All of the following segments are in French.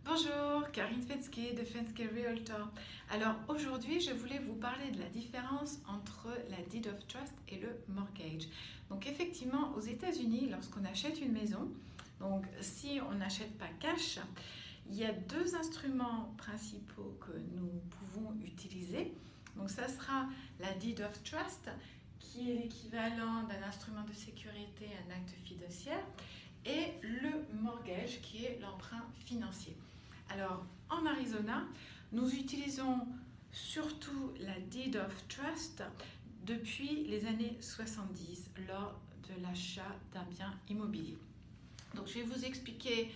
Bonjour, Karine Fenske de Fenske Realtor. Alors aujourd'hui, je voulais vous parler de la différence entre la Deed of Trust et le mortgage. Donc effectivement, aux États-Unis, lorsqu'on achète une maison, donc si on n'achète pas cash, il y a deux instruments principaux que nous pouvons utiliser. Donc ça sera la Deed of Trust, qui est l'équivalent d'un instrument de sécurité, un acte fiduciaire, et le mortgage, qui est l'emprunt financier. Alors, en Arizona, nous utilisons surtout la Deed of Trust depuis les années 70 lors de l'achat d'un bien immobilier. Donc, je vais vous expliquer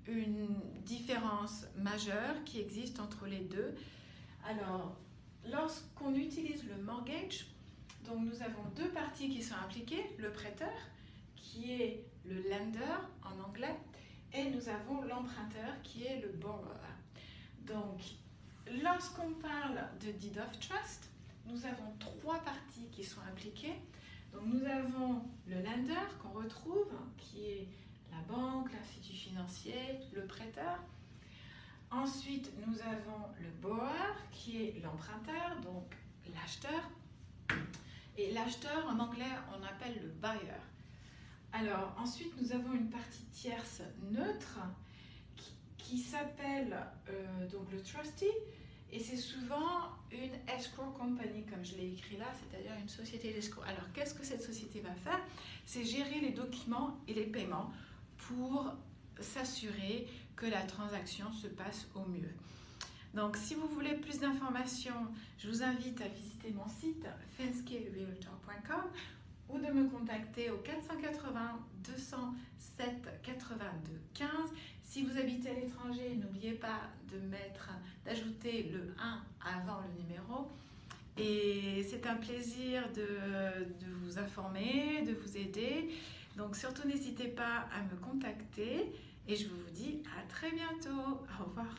une différence majeure qui existe entre les deux. Alors, lorsqu'on utilise le mortgage, donc nous avons deux parties qui sont impliquées, le prêteur, qui est le lender en anglais, et nous avons l'emprunteur qui est le borrower. Donc, lorsqu'on parle de Deed of Trust, nous avons trois parties qui sont impliquées. Donc, nous avons le lender qu'on retrouve, qui est la banque, l'institut financier, le prêteur. Ensuite, nous avons le borrower, qui est l'emprunteur, donc l'acheteur. Et l'acheteur, en anglais, on appelle le buyer. Alors, ensuite, nous avons une partie tierce neutre qui s'appelle donc le trustee, et c'est souvent une escrow company, comme je l'ai écrit là, c'est-à-dire une société d'escrow. Alors, qu'est-ce que cette société va faire? C'est gérer les documents et les paiements pour s'assurer que la transaction se passe au mieux. Donc, si vous voulez plus d'informations, je vous invite à visiter mon site fenskerealtor.com ou de me contacter au 480 207 82 15. Si vous habitez à l'étranger, n'oubliez pas d'ajouter le 1 avant le numéro. Et c'est un plaisir de vous informer, de vous aider. Donc surtout n'hésitez pas à me contacter et je vous dis à très bientôt. Au revoir.